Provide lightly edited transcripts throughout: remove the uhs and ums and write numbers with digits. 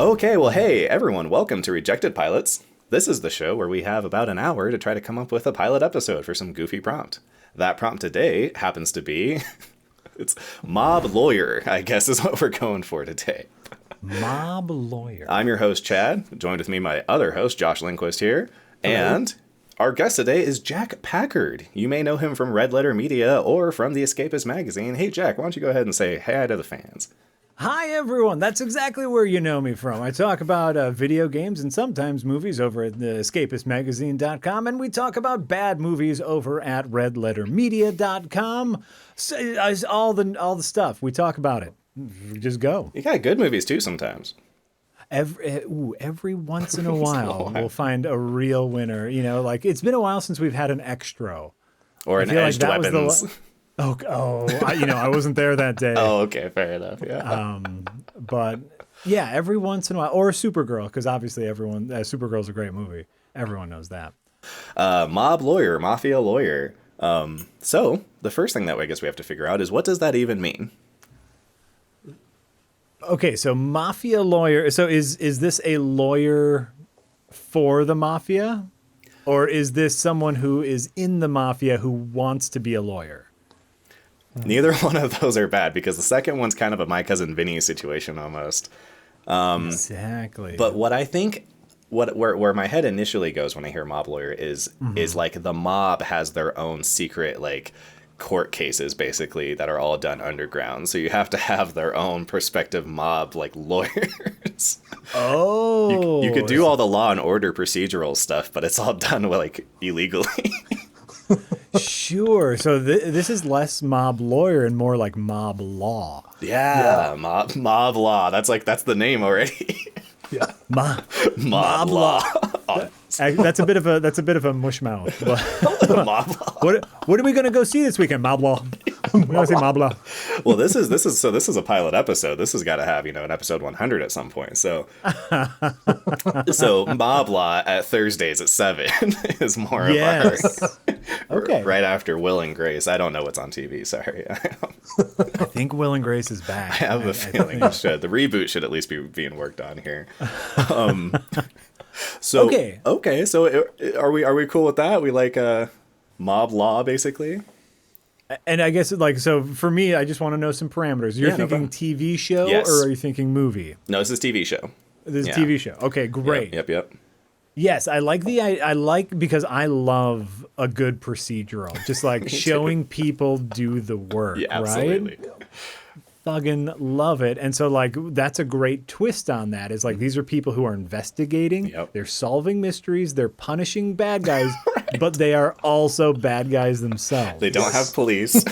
Okay, well, hey, everyone, welcome to Rejected Pilots. This is the show where we have about an hour to try to come up with a pilot episode for some goofy prompt. That prompt today happens to be... it's mob lawyer, I guess is what we're going for today. Mob lawyer. I'm your host, Chad. Joined with me, my other host, Josh Lindquist here. Hello. And our guest today is Jack Packard. You may know him from Redlettermedia or from the Escapist magazine. Hey, Jack, why don't you go ahead and say hi to the fans? Hi, everyone. That's exactly where you know me from. I talk about video games and sometimes movies over at the escapistmagazine.com, and we talk about bad movies over at redlettermedia.com. So, all the stuff. We talk about it. Just go. You got good movies, too, sometimes. Every once in a while, we'll find a real winner. You know, like, it's been a while since we've had an extra. Or an edged weapons. I wasn't there that day. Oh, okay, fair enough. Yeah. But yeah, every once in a while, or Supergirl, because obviously Supergirl's a great movie. Everyone knows that. Mob lawyer, mafia lawyer. So the first thing that I guess we have to figure out is, what does that even mean? Okay, so mafia lawyer. So is this a lawyer for the mafia, or is this someone who is in the mafia who wants to be a lawyer? Neither one of those are bad, because the second one's kind of a My Cousin Vinny situation almost. Exactly. But what I think, where my head initially goes when I hear mob lawyer is like the mob has their own secret like court cases basically that are all done underground. So you have to have their own prospective mob like lawyers. Oh, you could do all the law and order procedural stuff, but it's all done like illegally. Sure. So this is less mob lawyer and more like mob law. Yeah. Mob law. That's the name already. Yeah. Mob law. That's a bit of a mush mouth. Mob law. What are we gonna go see this weekend? Mob law. We're gonna see mob law. Well, this is a pilot episode. This has got to have an episode 100 at some point. So mob law at Thursdays at 7 is more of our okay. Right after Will and Grace. I don't know what's on TV. Sorry. I think Will and Grace is back. I have a feeling it should. The reboot should at least be being worked on here. So okay. So are we cool with that? We like mob law basically. And I guess so for me, I just want to know some parameters. You're thinking TV show, yes. Or are you thinking movie? No, this is TV show. This is TV show. Okay, great. Yep. Yes, I like because I love a good procedural. Just like showing people do the work, absolutely. Right? Fucking love it. And so that's a great twist on that. Is these are people who are investigating, they're solving mysteries, they're punishing bad guys, right. But they are also bad guys themselves. They don't have police.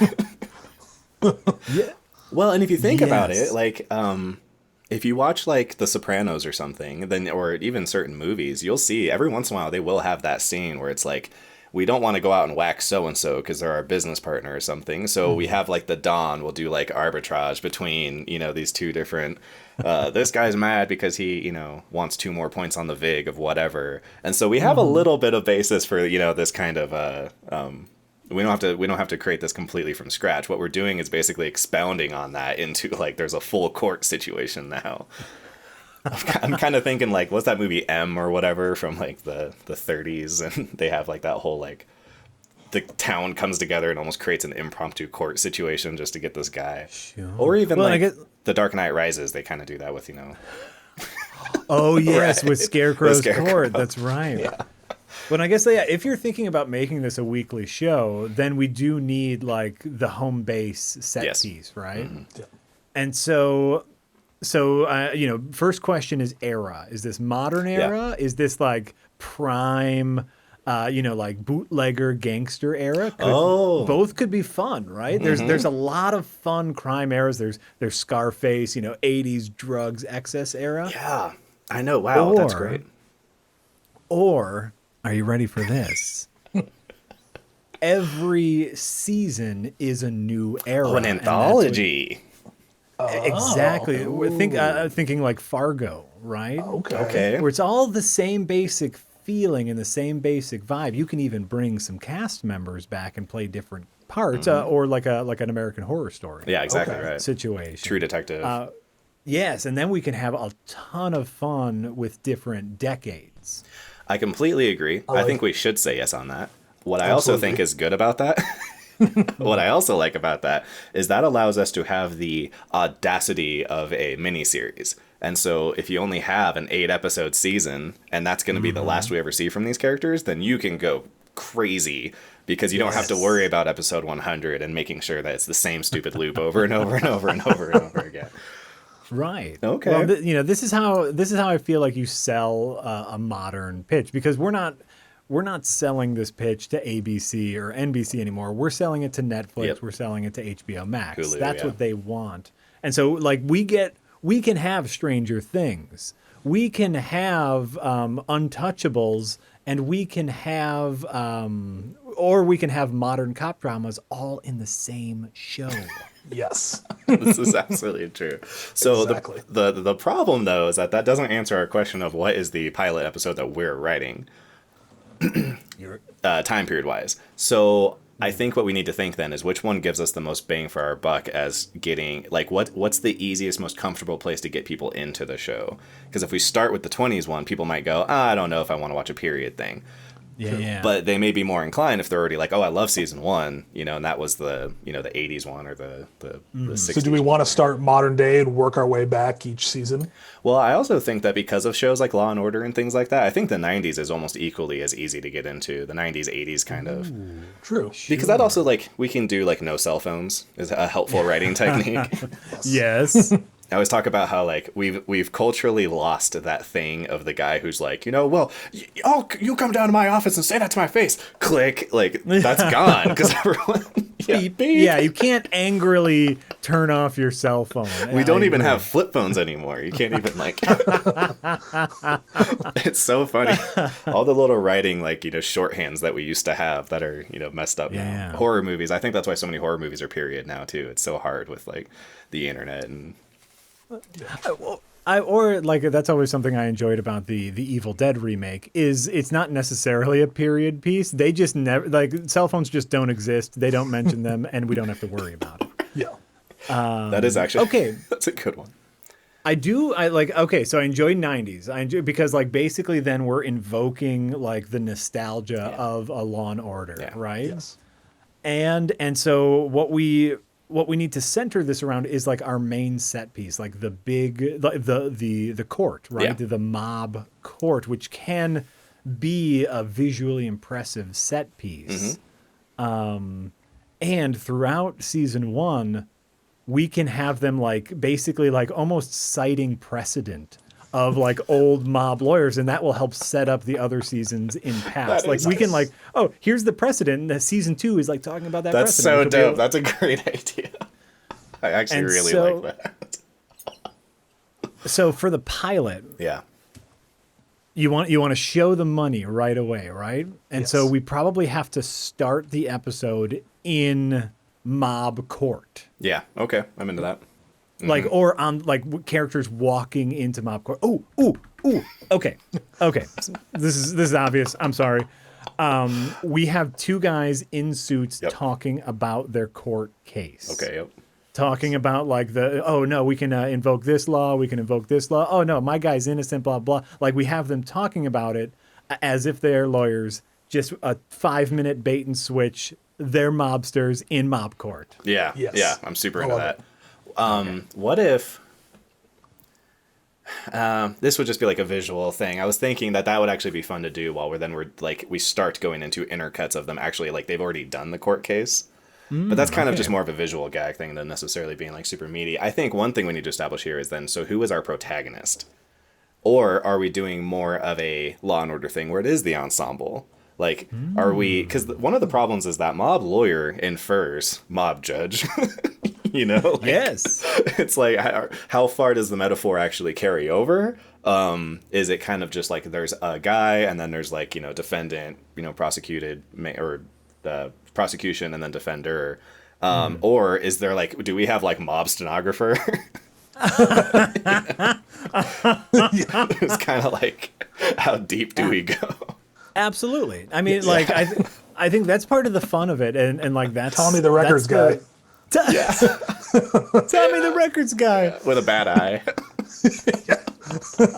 Yeah. Well, and if you think about it, if you watch The Sopranos or something, then or even certain movies, you'll see every once in a while they will have that scene where it's we don't want to go out and whack so-and-so because they're our business partner or something. So we have the Don will do arbitrage between, these two different, this guy's mad because he, wants 2 more points on the VIG of whatever. And so we have a little bit of basis for, this kind of, we don't have to create this completely from scratch. What we're doing is basically expounding on that into there's a full court situation now. I'm kind of thinking what's that movie M or whatever from the 30s, and they have that whole the town comes together and almost creates an impromptu court situation just to get this guy. Sure. Or even The Dark Knight Rises, they kind of do that with Oh yes, right. With Scarecrow's court. That's right. Yeah. But I guess if you're thinking about making this a weekly show, then we do need the home base set piece, right? Mm-hmm. And so first question is era. Is this modern era? Yeah. Is this prime, bootlegger gangster era? Both could be fun, right? Mm-hmm. There's a lot of fun crime eras. There's Scarface, 80s drugs excess era. Yeah, I know. Wow, that's great. Or, are you ready for this? Every season is a new era. Oh, an anthology. Exactly. Thinking Fargo, right? Okay. Where it's all the same basic feeling and the same basic vibe. You can even bring some cast members back and play different parts, or like an American Horror Story. Yeah, exactly right. Situation. True Detective. Yes, and then we can have a ton of fun with different decades. I completely agree. I think we should say yes on that. What I also think is good about that, what I also like about that, is that allows us to have the audacity of a miniseries. And so if you only have an 8-episode season, and that's going to be the last we ever see from these characters, then you can go crazy because you don't have to worry about episode 100 and making sure that it's the same stupid loop over and over and over and over and over again. Right. Okay. Well, this is how I feel like you sell a modern pitch, because we're not selling this pitch to ABC or NBC anymore. We're selling it to Netflix. Yep. We're selling it to HBO Max. Hulu, That's what they want. And so like we can have Stranger Things. We can have Untouchables, and we can have or we can have modern cop dramas all in the same show. Yes. This is absolutely true. So Exactly. the problem, though, is that doesn't answer our question of what is the pilot episode that we're writing time period wise. So I think what we need to think then is which one gives us the most bang for our buck as getting, like, what's the easiest, most comfortable place to get people into the show? Because if we start with the 20s one, people might go, I don't know if I want to watch a period thing. Yeah. But they may be more inclined if they're already like, oh, I love season 1, and that was the, the 80s one or the 60s. So do we want to start modern day and work our way back each season? Well, I also think that because of shows like Law and Order and things like that, I think the 90s is almost equally as easy to get into. The 90s, 80s kind of. True. Because that also, like, we can do, like, no cell phones is a helpful writing technique. Yes. I always talk about how, like, we've culturally lost that thing of the guy who's like, well, you come down to my office and say that to my face. Click. Like, that's gone. Because everyone... beep, beep. Yeah, you can't angrily turn off your cell phone. We don't even have flip phones anymore. You can't even, like... It's so funny. All the little writing, like, shorthands that we used to have that are, messed up now. Horror movies. I think that's why so many horror movies are period now, too. It's so hard with, like, the internet and... That's always something I enjoyed about the Evil Dead remake is it's not necessarily a period piece. They just never, like, cell phones just don't exist. They don't mention them, and we don't have to worry about it. Yeah. That is actually okay. That's a good one. So I enjoy 90s. I enjoy because, like, basically then we're invoking, like, the nostalgia of a Law and Order, right? Yes. And so what we need to center this around is, like, our main set piece, like the big, the court, right? Yeah. The mob court, which can be a visually impressive set piece. And throughout season 1, we can have them, like, basically, like, almost citing precedent of, like, old mob lawyers, and that will help set up the other seasons in past. Like, we can, like, oh, here's the precedent, and season 2 is, like, talking about that That's precedent. so dope. That's a great idea. I actually really like that. So for the pilot, Yeah. you want to show the money right away, right? And so we probably have to start the episode in mob court. Yeah. Okay. I'm into that. Like, or on, like, characters walking into mob court. Ooh. Okay. This is obvious. I'm sorry. We have 2 guys in suits talking about their court case. Okay. Yep. Talking about, like, oh no, we can invoke this law. We can invoke this law. Oh no, my guy's innocent. Blah blah. Like, we have them talking about it as if they're lawyers. Just a 5-minute bait and switch. They're mobsters in mob court. Yeah. Yes. Yeah. I'm super into that. Okay. What if this would just be like a visual thing? I was thinking that would actually be fun to do while we start going into intercuts of them actually, like, they've already done the court case. But that's kind of just more of a visual gag thing than necessarily being, like, super meaty. I think one thing we need to establish here is then, so who is our protagonist? Or are we doing more of a Law and Order thing where it is the ensemble? Like, are we... Because one of the problems is that mob lawyer infers mob judge. Like, Yes. It's like, how far does the metaphor actually carry over? Is it kind of just like there's a guy and then there's, like, defendant, prosecuted, or prosecution and then defender? Or is there, like, do we have, like, mob stenographer? It's kind of like, how deep do we go? Absolutely. I mean, like, I think that's part of the fun of it, and like, that's Tommy the records guy. Tommy the records guy With a bad eye.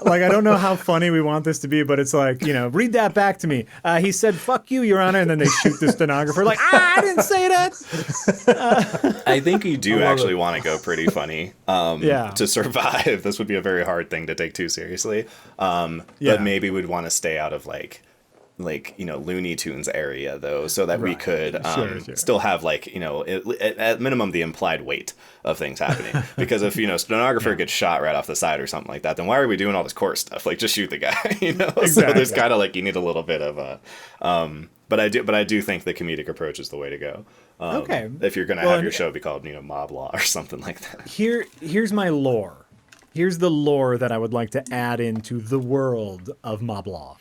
Like, I don't know how funny we want this to be, but it's like, read that back to me. He said, "Fuck you, Your Honor," and then they shoot the stenographer. Like, I didn't say that. I think you do actually want to go pretty funny Yeah. to survive. This would be a very hard thing to take too seriously. Yeah. But maybe we'd want to stay out of like Looney Tunes area though, so that we could Sure. still have at minimum the implied weight of things happening. Because if stenographer gets shot right off the side or something like that, then why are we doing all this court stuff? Like, just shoot the guy. Exactly. So there's kind of like, you need a little bit of a but I do think the comedic approach is the way to go. Okay. If you're gonna have your show be called moblaw or something like that. Here's my lore. Here's the lore that I would like to add into the world of moblaw,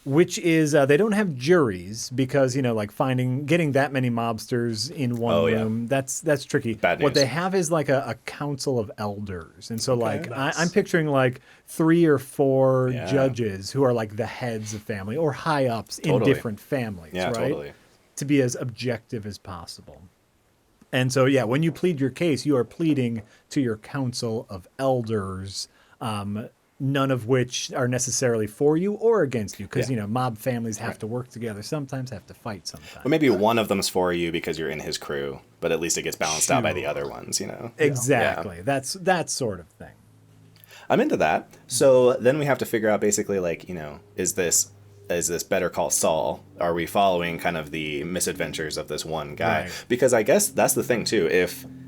which is they don't have juries because getting that many mobsters in one room, that's tricky. Bad news. What they have is like a council of elders, and so I'm picturing like 3 or 4 judges who are like the heads of family or high ups in different families, Yeah, right? totally. To be as objective as possible. And so, when you plead your case, you are pleading to your council of elders, none of which are necessarily for you or against you, because mob families have to work together, sometimes have to fight sometimes. Or maybe one of them's for you because you're in his crew, but at least it gets balanced out by the other ones, Exactly. Yeah. That's that sort of thing. I'm into that. So then we have to figure out basically is this Better Call Saul? Are we following kind of the misadventures of this one guy? Right. Because I guess that's the thing too.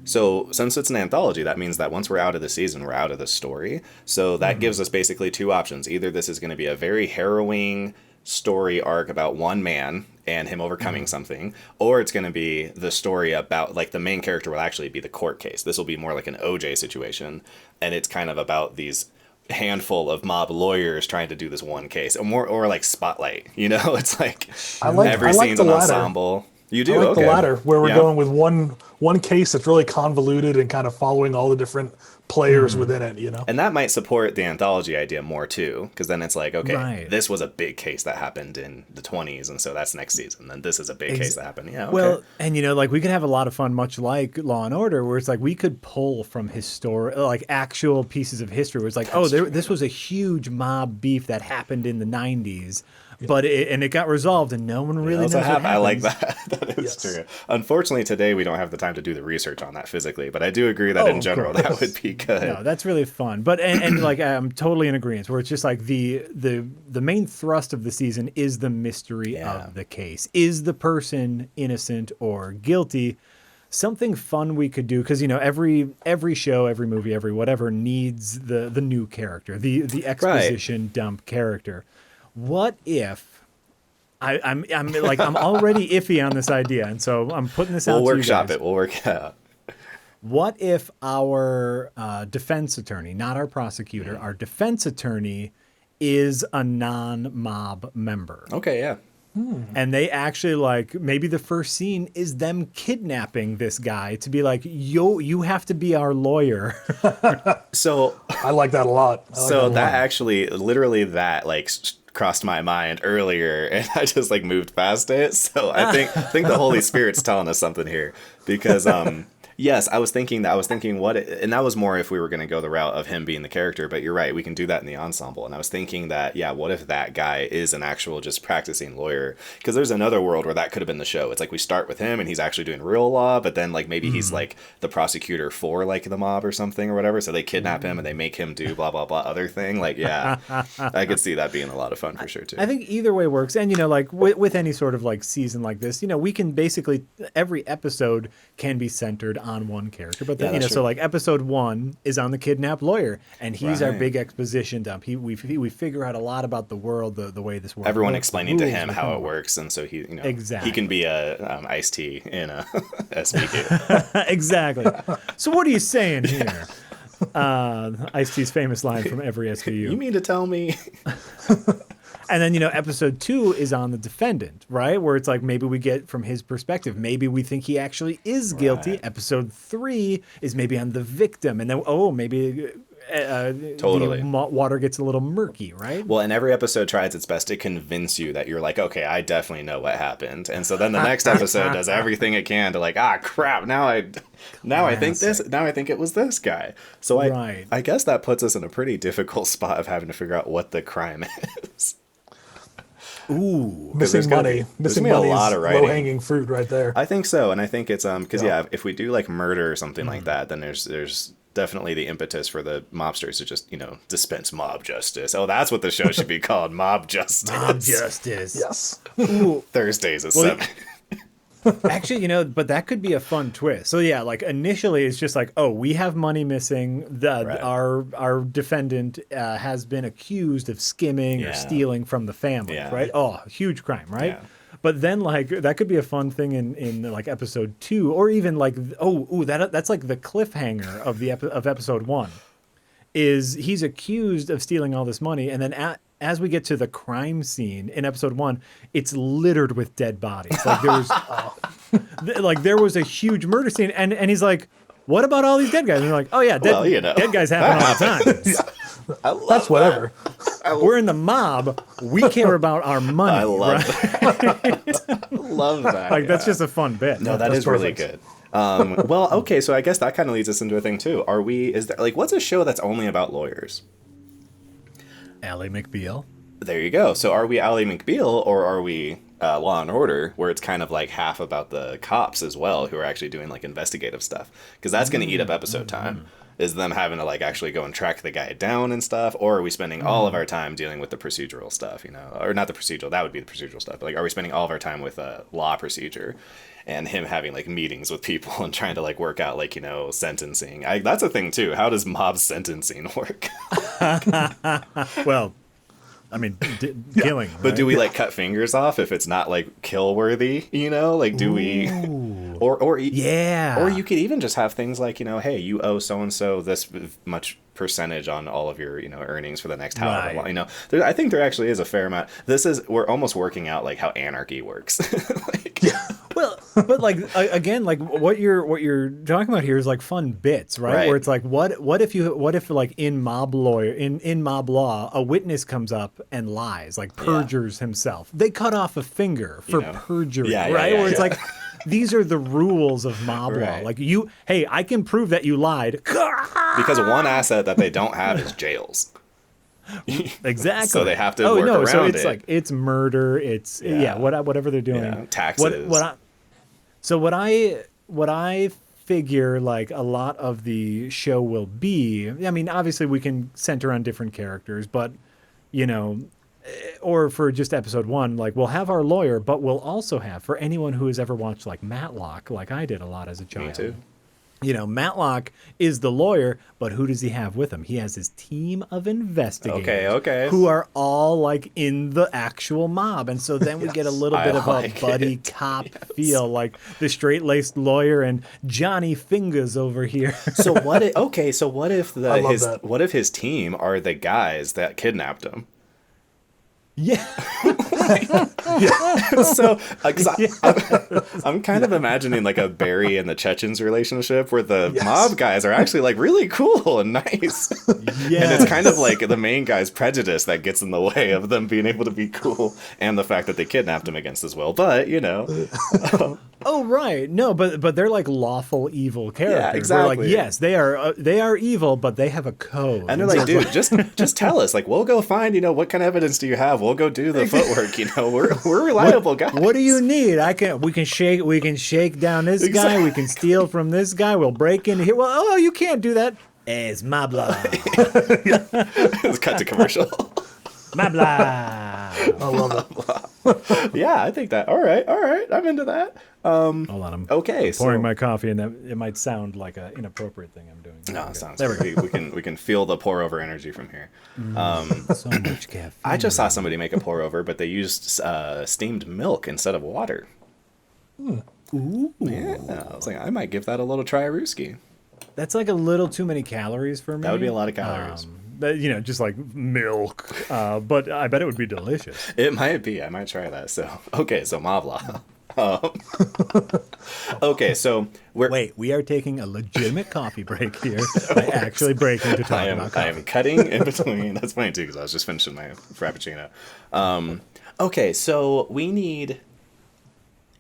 Since it's an anthology, that means that once we're out of the season, we're out of the story. So that gives us basically 2 options. Either this is going to be a very harrowing story arc about one man and him overcoming something, or it's going to be the story about like the main character will actually be the court case. This will be more like an OJ situation, and it's kind of about these handful of mob lawyers trying to do this one case, or like Spotlight. It's like every scene's an ensemble. You do? I like Okay. the latter, where we're going with one case that's really convoluted and kind of following all the different players within it, And that might support the anthology idea more too, because then it's like, okay, this was a big case that happened in the 20s, and so that's next season. Then this is a big case that happened. Yeah. Okay. Well, and we could have a lot of fun, much like Law and Order, where it's like we could pull from actual pieces of history. Where it's like, this was a huge mob beef that happened in the 90s. But it got resolved, and no one really knows what happened. I like that. That is true. Unfortunately, today we don't have the time to do the research on that physically, but I do agree that in general that would be good. No, that's really fun. But and I'm totally in agreement. Where it's just like the main thrust of the season is the mystery of the case. Is the person innocent or guilty? Something fun we could do, because every show, every movie, every whatever needs the new character, the exposition dump character. What if I'm already iffy on this idea, and so I'm putting this out to you guys. We'll work it out. What if our defense attorney, not our prosecutor, our defense attorney is a non-mob member? Okay, yeah. And they actually maybe the first scene is them kidnapping this guy to be like, you have to be our lawyer. So I like that a lot. Actually, literally that crossed my mind earlier, and I just moved past it. So I think the Holy Spirit's telling us something here, because yes, I was thinking and that was more if we were going to go the route of him being the character, but you're right, we can do that in the ensemble. And I was thinking that, what if that guy is an actual just practicing lawyer? Because there's another world where that could have been the show. It's like we start with him and he's actually doing real law, but then maybe he's the prosecutor for the mob or something or whatever. So they kidnap him and they make him do blah, blah, blah other thing. I could see that being a lot of fun for sure too. I think either way works. And, with any sort of season like this, we can basically, every episode can be centered on one character, but then so episode 1 is on the kidnapped lawyer, and he's our big exposition dump. We figure out a lot about the world, the way this works. Everyone explaining to him how it works, and so he exactly. he can be a iced tea in a SVQ. Exactly. So what are you saying here? Ice-T's famous line from every SVU. You mean to tell me? And then, episode 2 is on the defendant, right? Where it's maybe we get from his perspective. Maybe we think he actually is guilty. Right. Episode 3 is maybe on the victim. And then, maybe Totally. the water gets a little murky, right? Well, and every episode tries its best to convince you that you're like, okay, I definitely know what happened. And so then the next episode does everything it can to like, crap, now I think it was this guy. So I guess that puts us in a pretty difficult spot of having to figure out what the crime is. Ooh, missing money is low-hanging fruit right there. I think so, and I think it's because if we do like murder or something like that, then there's definitely the impetus for the mobsters to just dispense mob justice. Oh, that's what the show should be called, Mob Justice. Mob Justice. Yes. Ooh. Thursdays at 7. Actually, but that could be a fun twist. So yeah, like initially it's just like, oh, we have money missing. Our defendant has been accused of skimming or stealing from the family, right? Oh, huge crime, right? Yeah. But then like that could be a fun thing in like episode 2, or even like that's like the cliffhanger of episode 1. Is he's accused of stealing all this money, and then as we get to the crime scene in episode 1, it's littered with dead bodies. Like there was a huge murder scene, and he's like, "What about all these dead guys?" And they're like, "Oh yeah, dead guys happen all the time." That's whatever. We're in the mob. We care about our money. I love that. I love that. Like that's just a fun bit. No, that's really good. Well, okay, so I guess that kind of leads us into a thing too. What's a show that's only about lawyers? Ally McBeal. There you go. So are we Ally McBeal, or are we Law and Order, where it's kind of like half about the cops as well, who are actually doing like investigative stuff? Because that's going to eat up episode time. Is them having to like actually go and track the guy down and stuff, or are we spending all of our time dealing with the procedural stuff, or not the procedural, that would be the procedural stuff, but like are we spending all of our time with law procedure and him having like meetings with people and trying to like work out like sentencing? That's a thing too. How does mob sentencing work? Well, I mean, killing. Right? But do we like cut fingers off if it's not like kill worthy? Like do we? Or you could even just have things like hey, you owe so and so this much percentage on all of your earnings for the next however long. I think there actually is a fair amount. We're almost working out like how anarchy works. Well, but like again, like what you're talking about here is like fun bits, right? Where it's like what if like in mob law a witness comes up and lies, like perjures himself. They cut off a finger for perjury, right? Where it's like these are the rules of mob law. Like I can prove that you lied because one asset that they don't have is jails. Exactly. So they have to work around it. So it's like it's murder. It's whatever they're doing. Yeah, taxes. What I figure like a lot of the show will be. I mean, obviously we can center on different characters, but or for just episode 1, like we'll have our lawyer, but we'll also have, for anyone who has ever watched like Matlock, like I did a lot as a child. Me too. Matlock is the lawyer, but who does he have with him? He has his team of investigators. Okay. Who are all like in the actual mob. And so then we get a little bit of a buddy cop feel, like the straight-laced lawyer and Johnny Fingers over here. So what if his team are the guys that kidnapped him? Yeah. So, I'm kind of imagining like a Barry and the Chechens relationship where the mob guys are actually like really cool and nice. Yeah. And it's kind of like the main guy's prejudice that gets in the way of them being able to be cool, and the fact that they kidnapped him against his will. But, Oh, right. No, but they're like lawful evil characters. Yeah, exactly. We're like, yes, they are evil, but they have a code. And they're like, dude, just tell us. Like, we'll go find, what kind of evidence do you have? We'll go do the footwork. We're reliable guys. What do you need? We can shake down this guy. We can steal from this guy. We'll break into here. Well, you can't do that. It's moblaw. Let's cut to commercial. Moblaw. I love it. Yeah, I think that. All right. I'm into that. Hold on, I'm pouring my coffee, and it might sound like an inappropriate thing I'm doing. No, it sounds good. We can feel the pour over energy from here. So much caffeine. I just saw somebody make a pour over, but they used steamed milk instead of water. Ooh. Yeah, I was like, I might give that a little try-rooski. That's like a little too many calories for me. That would be a lot of calories. Just like milk. But I bet it would be delicious. It might be. I might try that. So, okay, so moblaw. Okay, so Wait, we are taking a legitimate coffee break here by actually breaking to talk about coffee. I am cutting in between. That's funny too, because I was just finishing my frappuccino. Okay, so we need,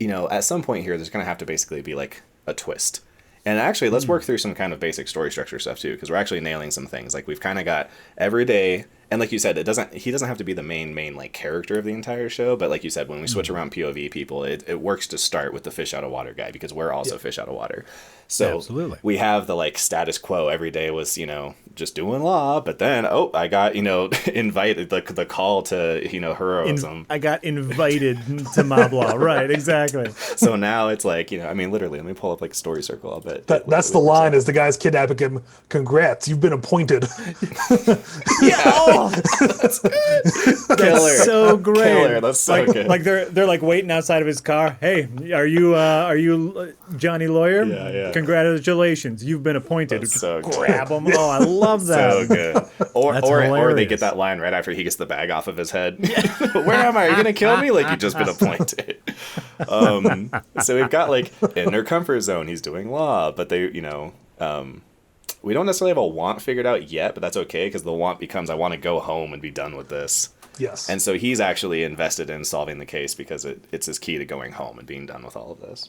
at some point here, there's going to have to basically be like a twist. And actually, let's work through some kind of basic story structure stuff too, because we're actually nailing some things. Like we've kind of got every day, and like you said, he doesn't have to be the main like character of the entire show. But like you said, when we switch around POV people, it works to start with the fish out of water guy, because we're also fish out of water. So absolutely. We have the like status quo. Every day was just doing law, but then I got invited, the call to heroism. I got invited to moblaw. Right, exactly. So now it's like literally. Let me pull up like a story circle. I'll bet that's the line as the guy's kidnapping him. Congrats, you've been appointed. Yeah, that's so great. Killer. That's so good. Like they're like waiting outside of his car. Hey, are you Johnny Lawyer? Yeah. Congratulations, you've been appointed. That's so good. Grab him. Oh, I love that. So good. Or hilarious. they get that line right after he gets the bag off of his head. Where am I? Are you gonna kill me? Like, you've just been appointed. So we've got like in their comfort zone, he's doing law, but they we don't necessarily have a want figured out yet, but that's okay, because the want becomes, I want to go home and be done with this. Yes. And so he's actually invested in solving the case, because it's his key to going home and being done with all of this.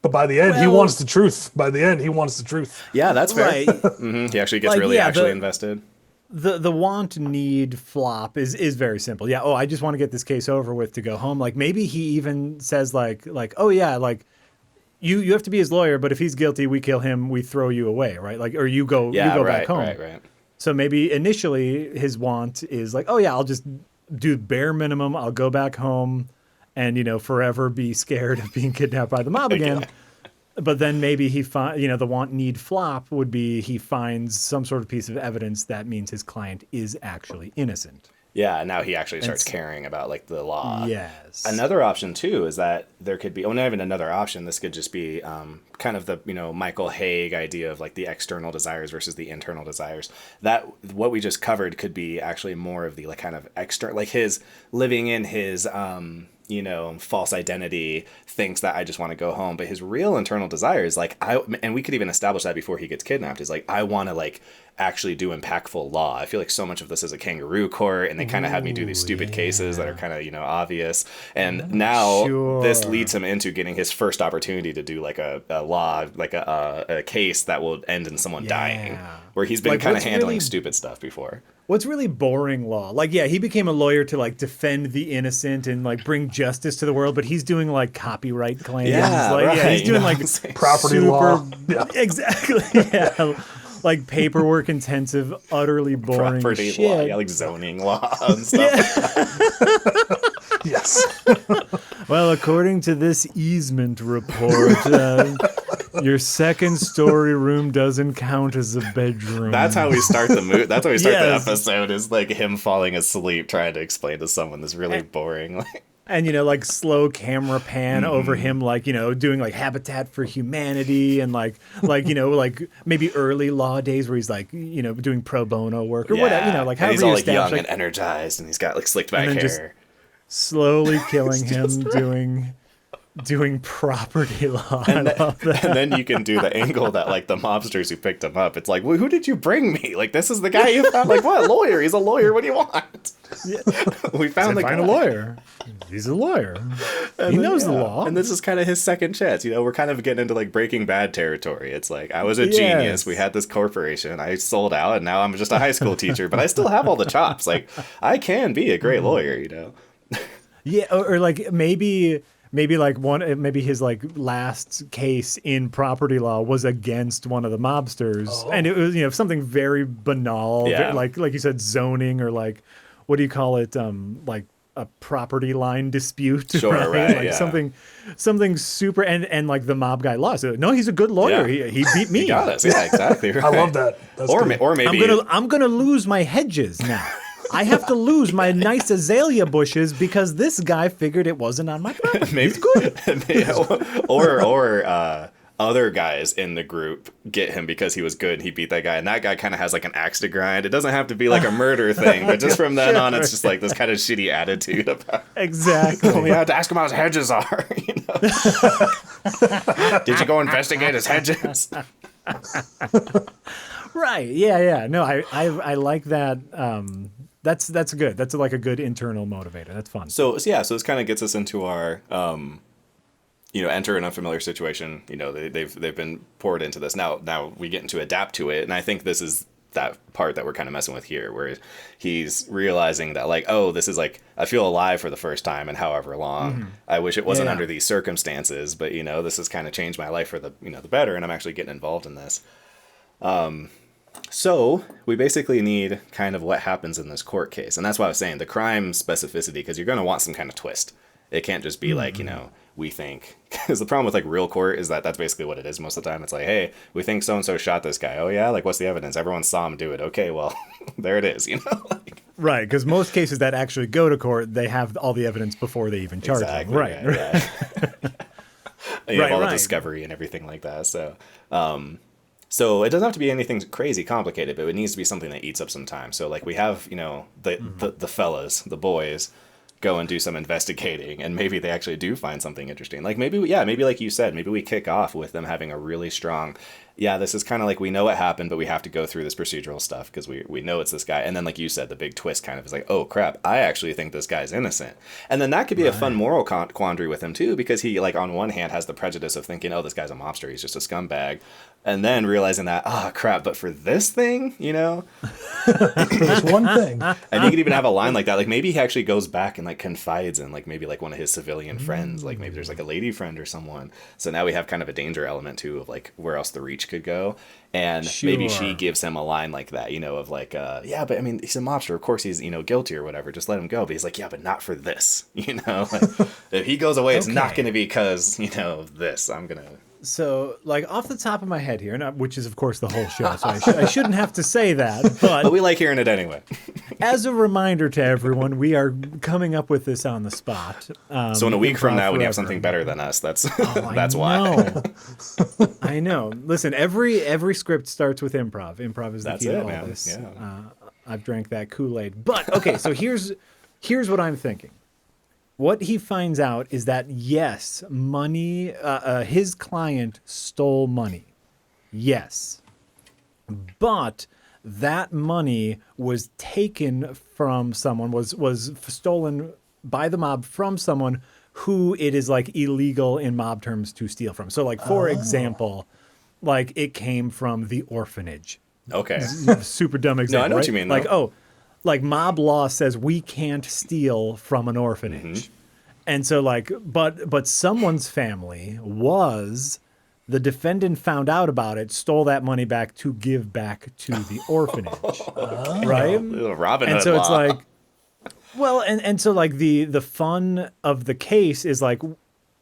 But by the end, he wants the truth. By the end, he wants the truth. Yeah, that's fair. Right. He actually gets invested. The want need flop is very simple. Yeah. Oh, I just want to get this case over with to go home. Like maybe he even says like, oh yeah, like you have to be his lawyer, but if he's guilty, we kill him, we throw you away, right? Like, or you go back home. Right. So maybe initially his want is like, oh yeah, I'll just do bare minimum. I'll go back home and, forever be scared of being kidnapped by the mob again. But then maybe he the want need flop would be he finds some sort of piece of evidence that means his client is actually innocent. Yeah, now he actually starts caring about like the law. Yes. Another option too is that there could be, not even another option. This could just be kind of the Michael Haig idea of like the external desires versus the internal desires. That what we just covered could be actually more of the like kind of external, like his living in his false identity, thinks that I just want to go home, but his real internal desire is like and we could even establish that before he gets kidnapped, is like I want to like actually do impactful law. I feel like so much of this is a kangaroo court, and they kind of had me do these stupid cases that are kind of obvious, and now this leads him into getting his first opportunity to do like a law, like a case that will end in someone dying, where he's been like, kind of handling stupid stuff before. What's really boring law? Like, yeah, he became a lawyer to like defend the innocent and like bring justice to the world, but he's doing like copyright claims. Yeah, like, right. Yeah, he's doing like property law. Yeah. Exactly. Yeah. Like paperwork intensive, utterly boring property shit. law, yeah, like zoning law and stuff. Yes. Well, according to this easement report, your second story room doesn't count as a bedroom. That's how we start the movie. That's how we start the episode, is like him falling asleep trying to explain to someone this really boring. And, like slow camera pan over him, like, doing like Habitat for Humanity and like, maybe early law days where he's like, doing pro bono work or whatever, like how he's all like young and energized, and he's got like slicked back hair. Just slowly killing him, doing property law. And then you can do the angle that like the mobsters who picked him up. It's like, well, who did you bring me? Like, this is the guy you found. Like, what? Lawyer? He's a lawyer. What do you want? Yeah. We found the guy. Find a lawyer. He's a lawyer. He knows the law. And this is kind of his second chance. We're kind of getting into like Breaking Bad territory. It's like, I was a genius. We had this corporation. I sold out, and now I'm just a high school teacher, but I still have all the chops. Like, I can be a great lawyer, Yeah, or like maybe maybe his like last case in property law was against one of the mobsters, and it was something very banal, like you said, zoning, or like what do you call it, like a property line dispute, sure, right? Like something super, and like the mob guy lost. No, he's a good lawyer. He beat me. He got us. Yeah, exactly. Right. I love that. Or maybe I'm gonna lose my hedges now. I have to lose my nice azalea bushes because this guy figured it wasn't on my property. Maybe it's good. or other guys in the group get him because he was good and he beat that guy, and that guy kind of has like an axe to grind. It doesn't have to be like a murder thing, but just from then on, it's just like this kind of shitty attitude about exactly. We had to ask him how his hedges are. Did you go investigate his hedges? Right. Yeah. No, I like that. That's good. That's like a good internal motivator. That's fun. So this kind of gets us into our, enter an unfamiliar situation. They've been poured into this. Now we get into adapt to it, and I think this is that part that we're kind of messing with here, where he's realizing that like, oh, this is like, I feel alive for the first time in however long. Mm-hmm. I wish it wasn't under these circumstances, but this has kind of changed my life for the the better, and I'm actually getting involved in this. So we basically need kind of what happens in this court case. And that's why I was saying the crime specificity, because you're going to want some kind of twist. It can't just be like, we think, because the problem with like real court is that that's basically what it is most of the time. It's like, hey, we think so-and-so shot this guy. Oh yeah. Like, what's the evidence? Everyone saw him do it. Okay, well, there it is, Right. Because most cases that actually go to court, they have all the evidence before they even charge them. Right. Yeah. You have all the discovery and everything like that. So it doesn't have to be anything crazy complicated, but it needs to be something that eats up some time. So like we have, the fellas, the boys, go and do some investigating, and maybe they actually do find something interesting. Like maybe like you said, maybe we kick off with them having a really strong, this is kind of like, we know what happened, but we have to go through this procedural stuff because we know it's this guy. And then like you said, the big twist kind of is like, oh crap, I actually think this guy's innocent. And then that could be a fun moral quandary with him too, because he like on one hand has the prejudice of thinking, oh, this guy's a mobster, he's just a scumbag. And then realizing that, crap, but for this thing, This one thing. And you could even have a line like that. Like maybe he actually goes back and like confides in like maybe like one of his civilian friends. Like maybe there's like a lady friend or someone. So now we have kind of a danger element too of like where else the reach could go. And maybe she gives him a line like that, of like, but I mean, he's a mobster. Of course he's, guilty or whatever. Just let him go. But he's like, yeah, but not for this, Like, if he goes away, it's not going to be because, this. I'm going to... So, like, off the top of my head here, which is, of course, the whole show, so I shouldn't have to say that, but we like hearing it anyway. As a reminder to everyone, we are coming up with this on the spot. So in a week from now, when you have something better than us, that's why. I know. Listen, every script starts with improv. Improv is the key to all this. Yeah. I've drank that Kool-Aid. But, okay, so here's what I'm thinking. What he finds out is that, yes, money, his client stole money. Yes. But that money was taken from someone, was stolen by the mob from someone who it is like illegal in mob terms to steal from. So like, for example, like it came from the orphanage. Okay. Super dumb example. No, I know what you mean. Like, like mob law says we can't steal from an orphanage. Mm-hmm. And so like, but someone's family was, the defendant found out about it, stole that money back to give back to the orphanage. Right? Robin Hood and so law. It's like, well, and so like the fun of the case is like,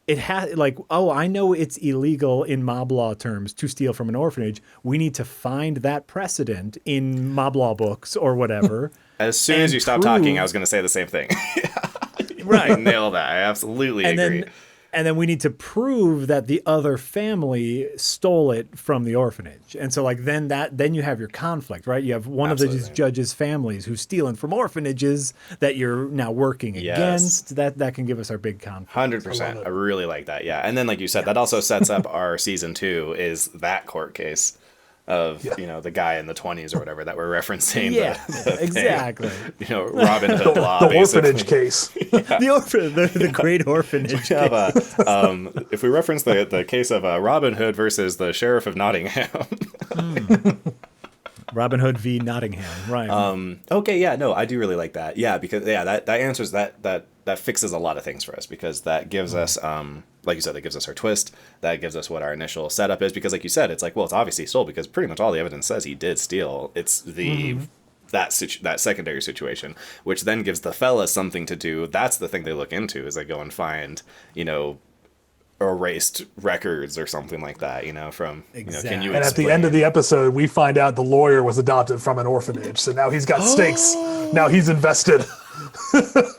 it has like, I know it's illegal in mob law terms to steal from an orphanage. We need to find that precedent in mob law books or whatever. As soon as you stop talking, I was going to say the same thing. Right. Nail that. I absolutely agree. And then we need to prove that the other family stole it from the orphanage. And so like then you have your conflict, right? You have one of these judges' families who's stealing from orphanages that you're now working against. That can give us our big conflict. 100%. I really like that. Yeah. And then like you said, that also sets up our season 2 is that court case of the guy in the 20s or whatever that we're referencing. Exactly. Robin Hood law. The orphanage case. The great orphanage. If we reference the case of Robin Hood versus the Sheriff of Nottingham. Robin Hood v. Nottingham, right? Okay, yeah, no, I do really like that. Yeah, because that answers that fixes a lot of things for us, because that gives us like you said, that gives us our twist. That gives us what our initial setup is, because like you said, it's like, well, it's obviously stole because pretty much all the evidence says he did steal. It's the that secondary situation, which then gives the fellas something to do. That's the thing they look into, is they go and find, erased records or something like that, from, can you And at the end of the episode, we find out the lawyer was adopted from an orphanage. So now he's got stakes. Now he's invested.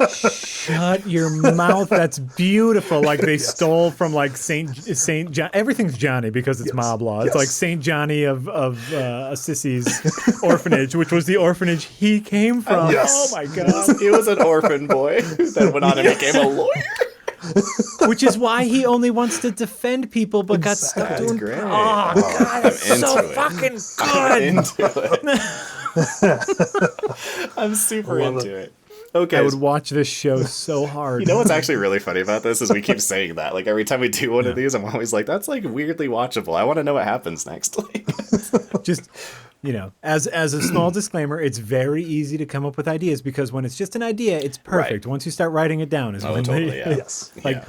Shut your mouth. That's beautiful. Like they stole from like Saint John. Everything's Johnny because it's moblaw. It's like Saint Johnny of Assisi's orphanage, which was the orphanage he came from. Oh my God. He was an orphan boy that went on and became a lawyer. Which is why he only wants to defend people, but got stuck doing. Great. Oh God, it's so fucking good. I'm super into it. Okay. I would watch this show so hard. You know what's actually really funny about this is we keep saying that. Like every time we do one of these, I'm always like, that's like weirdly watchable. I want to know what happens next. Just, you know, as a small disclaimer, it's very easy to come up with ideas because when it's just an idea, it's perfect. Right. Once you start writing it down is when totally,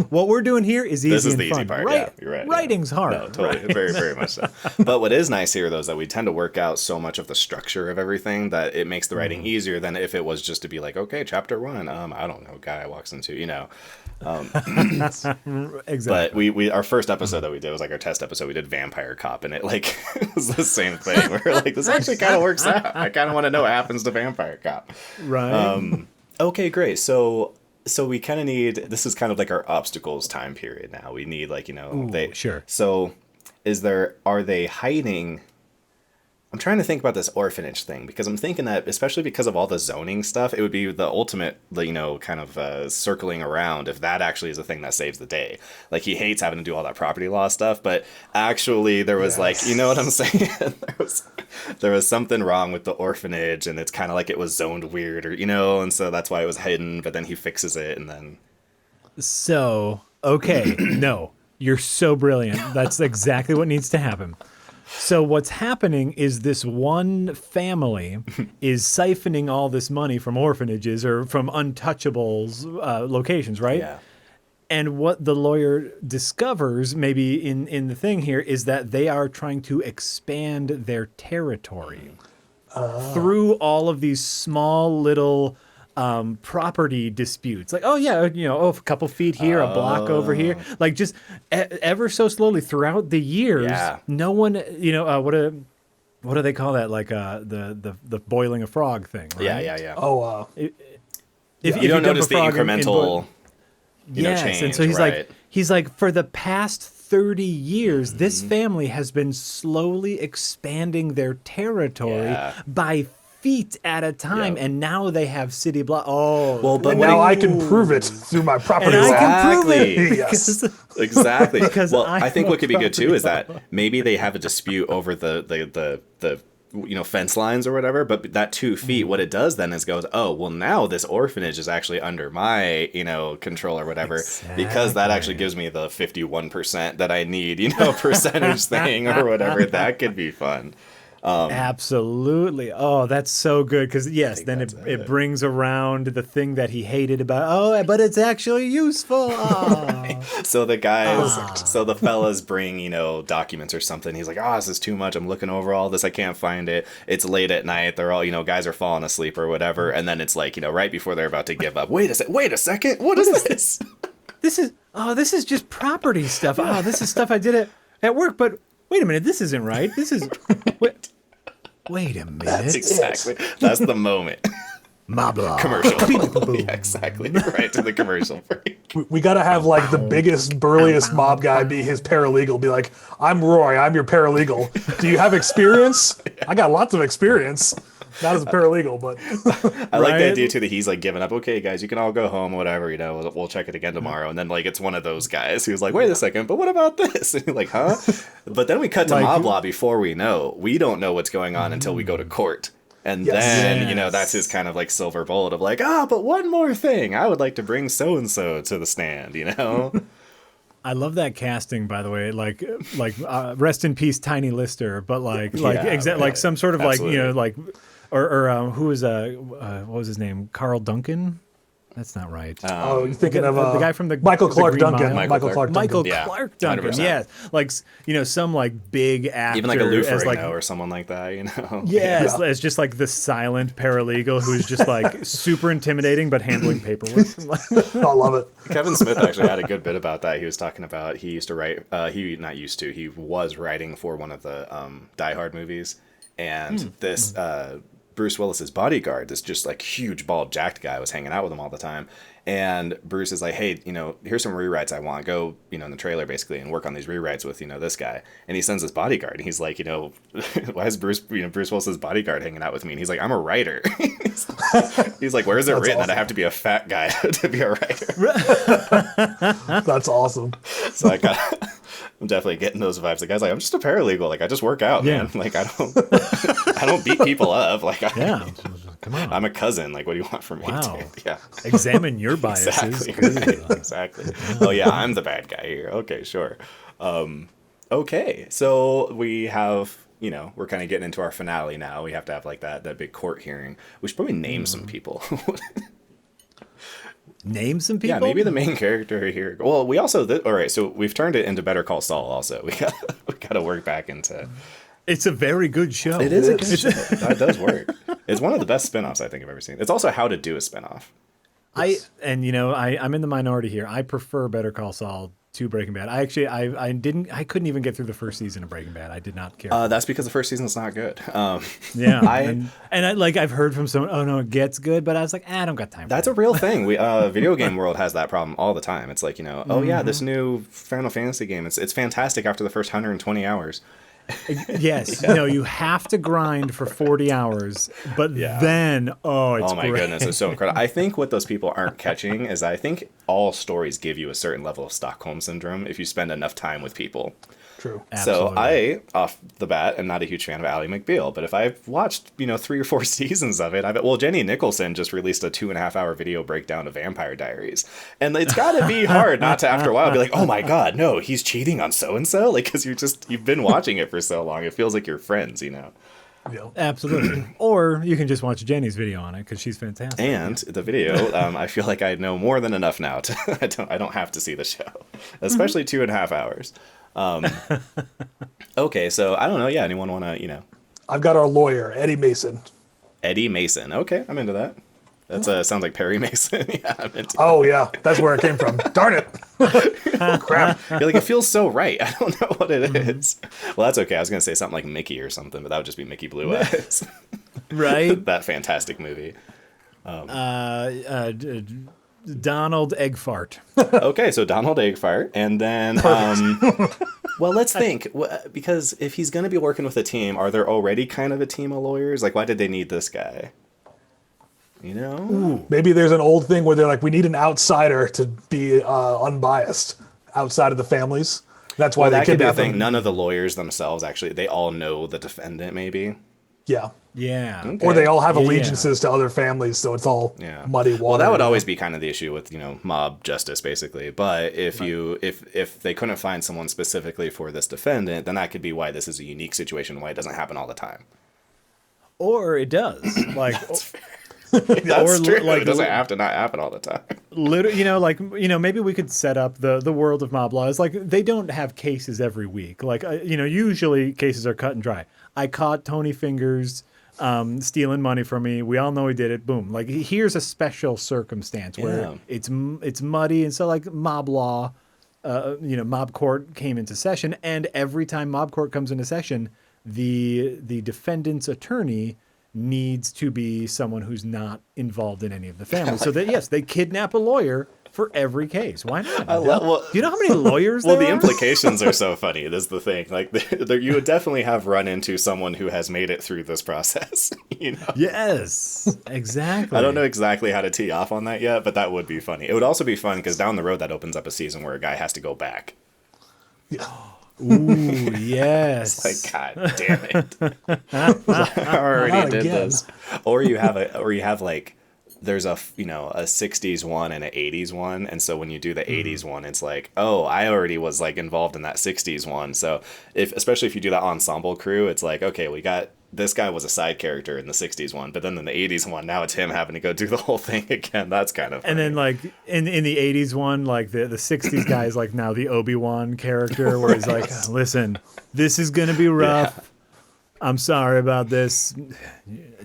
what we're doing here is easy this is and the fun. easy part. You're right. Writing's hard. No, totally. Very, very much so. But what is nice here, though, is that we tend to work out so much of the structure of everything that it makes the writing easier than if it was just to be like, okay, chapter 1, I don't know, guy walks into, you know. Exactly. But we our first episode that we did was like our test episode. We did Vampire Cop, and it like was the same thing. We're like, this actually kind of works out. I kind of want to know what happens to Vampire Cop. Right. Okay, great. So we kind of need, this is kind of like our obstacles time period now. We need like, you know, sure. So are they hiding? I'm trying to think about this orphanage thing because I'm thinking that especially because of all the zoning stuff, it would be the ultimate, you know, kind of circling around if that actually is the thing that saves the day. Like he hates having to do all that property law stuff, but actually there was like, you know what I'm saying? there was something wrong with the orphanage and it's kind of like it was zoned weird or, you know, and so that's why it was hidden, but then he fixes it and then. So, okay, no, you're so brilliant. That's exactly what needs to happen. So what's happening is this one family is siphoning all this money from orphanages or from untouchables locations, right? Yeah. And what the lawyer discovers, maybe in the thing here, is that they are trying to expand their territory through all of these small little property disputes. Like, oh yeah, you know, a couple feet here, a block over here. Like just ever so slowly throughout the years, no one, you know, what do they call that? Like the boiling a frog thing, right? Yeah. Oh, if you don't notice the incremental, change, and so he's like, for the past 30 years, this family has been slowly expanding their territory by feet at a time, and now they have city block. Oh, well, but now I can prove it through my property. And law. I can prove it. Yes. Exactly. Because well, I think what could be good too is law. that maybe they have a dispute over the you know, fence lines or whatever, but that 2 feet, what it does then is goes, oh, well, now this orphanage is actually under my, you know, control or whatever, because that actually gives me the 51% that I need, you know, percentage thing or whatever. That could be fun. Absolutely. Oh, that's so good. Because yes, then it brings around the thing that he hated about. Oh, but it's actually useful. Oh. Right. So the guys, so the fellas bring, you know, documents or something. He's like, this is too much. I'm looking over all this. I can't find it. It's late at night. They're all, you know, guys are falling asleep or whatever. And then it's like, you know, right before they're about to give up. Wait a second. What is this? This is just property stuff. Oh, this is stuff I did at work. But wait a minute. This isn't right. This is. Wait a minute. That's the moment. Moblaw. Commercial. Yeah, exactly. Right to the commercial break. We got to have like the biggest, burliest mob guy be his paralegal. Be like, I'm Roy. I'm your paralegal. Do you have experience? I got lots of experience. Not as a paralegal, but I like the idea too that he's like giving up. Okay, guys, you can all go home, whatever. You know, we'll check it again tomorrow. And then like it's one of those guys who's like, wait a second, but what about this? And you're like, huh? But then we cut to moblaw before we know. We don't know what's going on until we go to court. And then, you know, that's his kind of like silver bullet of like, but one more thing. I would like to bring so-and-so to the stand, you know? I love that casting, by the way. Like rest in peace, Tiny Lister, but like some sort of Absolutely. like, you know, like, or who was what was his name? Carl Duncan? That's not right. you're thinking of the guy from the Michael Clark Green Duncan. Mile. Michael Clark Duncan. Clark Duncan. 100%. Yeah, like, you know, some like big actor, Even like a Lou as, like, Ferrigno or someone like that, you know? Yeah, it's just like the silent paralegal who's just like super intimidating but handling paperwork. I love it. Kevin Smith actually had a good bit about that. He was talking about he used to write. He was writing for one of the Die Hard movies, and this Bruce Willis's bodyguard, this just like huge, bald, jacked guy, was hanging out with him all the time. And Bruce is like, hey, here's some rewrites I want. Go, in the trailer basically and work on these rewrites with, this guy. And he sends his bodyguard. And he's like, why is Bruce Willis's bodyguard hanging out with me? And he's like, I'm a writer. He's like, where is it written that I have to be a fat guy to be a writer? That's awesome. So I'm definitely getting those vibes. The guy's like, I'm just a paralegal. Like, I just work out, man. Like, I don't beat people up. Like, come on. I'm a cousin. Like, what do you want from me? Wow. Yeah. Examine your biases. Exactly. Oh, yeah, I'm the bad guy here. Okay, sure. Okay, so we have, we're kind of getting into our finale now. We have to have, like, that big court hearing. We should probably name some people. Name some people? Yeah, maybe the main character here. Well, we also... all right, so we've turned it into Better Call Saul also. We got to work back into... It's a very good show. It is a good show. That does work. It's one of the best spinoffs I think I've ever seen. It's also how to do a spinoff. I'm in the minority here. I prefer Better Call Saul to Breaking Bad. I couldn't even get through the first season of Breaking Bad. I did not care. That's because the first season's not good. Yeah, I've heard from someone, oh no, it gets good, but I was like, I don't got time for That's a real thing. Video game world has that problem all the time. It's like, oh yeah, this new Final Fantasy game, it's fantastic after the first 120 hours. Yes, you have to grind for 40 hours, but then, it's oh my great. goodness, it's so incredible. I think what those people aren't catching is I think all stories give you a certain level of Stockholm syndrome if you spend enough time with people. True. Absolutely. So I, off the bat, am not a huge fan of Ally McBeal, but if I've watched, 3 or 4 seasons of it, Jenny Nicholson just released a 2.5-hour video breakdown of Vampire Diaries. And it's got to be hard not to, after a while, be like, oh my God, no, he's cheating on so-and-so? Like, because you've been watching it for so long. It feels like you're friends, Yeah. Absolutely. Or you can just watch Jenny's video on it because she's fantastic. And the video, I feel like I know more than enough now. I don't have to see the show, especially 2.5 hours. Okay, so I don't know. Yeah, anyone want to, I've got our lawyer, Eddie Mason. Eddie Mason. Okay, I'm into that. That sounds like Perry Mason. Yeah, I'm into Oh, yeah, that's where it came from. Darn it. Crap. You're like, it feels so right. I don't know what it is. Well, that's okay. I was going to say something like Mickey or something, but that would just be Mickey Blue Eyes. Right? That fantastic movie. Donald Eggfart. Okay, so Donald Eggfart. And then, well, let's think. Because if he's going to be working with a team, are there already kind of a team of lawyers? Like, why did they need this guy? Ooh, maybe there's an old thing where they're like, we need an outsider to be unbiased outside of the families. That's why they kidnap him. None of the lawyers themselves, actually, they all know the defendant, maybe. Yeah. Yeah. Okay. Or they all have allegiances to other families, so it's all muddy water. Well, that would always be kind of the issue with, mob justice, basically. But if if they couldn't find someone specifically for this defendant, then that could be why this is a unique situation, why it doesn't happen all the time. Or it does. Like, That's true. Like, it doesn't have to not happen all the time. Literally, maybe we could set up the world of mob law. It's like they don't have cases every week. Like, usually cases are cut and dry. I caught Tony Fingers stealing money from me. We all know he did it. Boom. Like, here's a special circumstance where it's muddy, and so like mob law, mob court came into session, and every time mob court comes into session, the defendant's attorney needs to be someone who's not involved in any of the family. So that, yes, they kidnap a lawyer for every case. Why not? Do you know how many lawyers there are? The implications are so funny. This is the thing. Like, you would definitely have run into someone who has made it through this process. Yes, exactly. I don't know exactly how to tee off on that yet, but that would be funny. It would also be fun because down the road that opens up a season where a guy has to go back. Yeah. Ooh, yes. It's like, God damn it. I already did this. Or you have like, there's a 60s one and an 80s one, and so when you do the 80s one, it's like, oh, I already was like involved in that 60s one. So especially if you do that ensemble crew, it's like, okay, we got this guy was a side character in the 60s one, but then in the 80s one, now it's him having to go do the whole thing again. That's kind of funny. And then like in the 80s one, like the 60s guy is like now the Obi-Wan character where he's like, listen, this is going to be rough. Yeah. I'm sorry about this.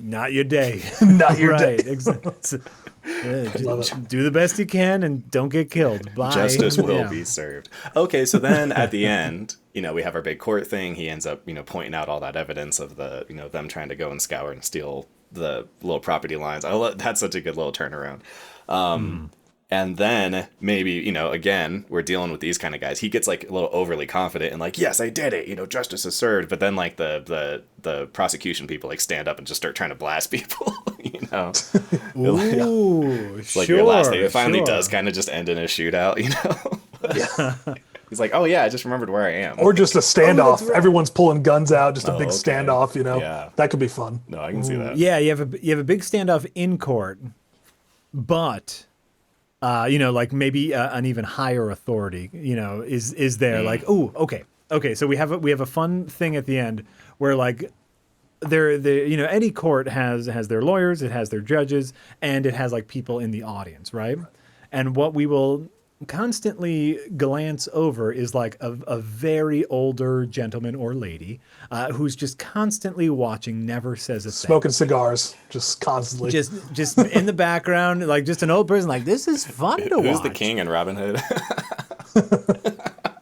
Not your day. Not your day. Exactly. Do the best you can and don't get killed. Bye. Justice will be served. Okay, so then at the end, we have our big court thing. He ends up, pointing out all that evidence of the, them trying to go and scour and steal the little property lines. That's such a good little turnaround. And then maybe, you know, again, we're dealing with these kind of guys. He gets like a little overly confident and like, yes, I did it. You know, justice is served. But then like the prosecution people like stand up and just start trying to blast people. You know, Ooh, it's like your last day. It finally does kind of just end in a shootout. You know, he's like, oh yeah, I just remembered where I am. Or just a standoff. right. Everyone's pulling guns out. Just a big standoff. You know, that could be fun. No, I can see that. Yeah, you have a big standoff in court, but. You know, like maybe an even higher authority, you know, is there like, oh, okay. So we have a fun thing at the end where like you know, any court has their lawyers, it has their judges, and it has like people in the audience, right? And what we will constantly glance over is like a very older gentleman or lady who's just constantly watching, never says a thing. Smoking cigars, just constantly. Just in the background, like just an old person like, this is fun to watch. Who's the king in Robin Hood?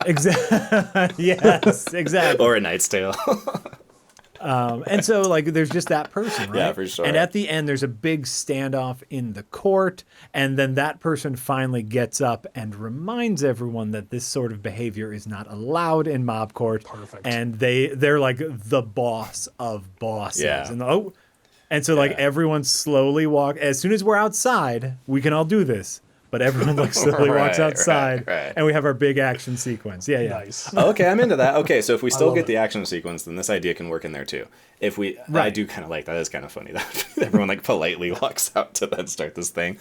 Exactly. Yes, exactly. Or A Knight's Tale. And so like there's just that person, right? Yeah, for sure. And at the end there's a big standoff in the court, and then that person finally gets up and reminds everyone that this sort of behavior is not allowed in mob court. Perfect. And they're like the boss of bosses. Yeah. And so like everyone slowly as soon as we're outside, we can all do this. But everyone like slowly walks outside, and we have our big action sequence. Yeah. Nice. Okay, I'm into that. Okay, so if we still get the action sequence, then this idea can work in there too. If we, I do kind of like that. Is kind of funny that everyone like politely walks out to then start this thing.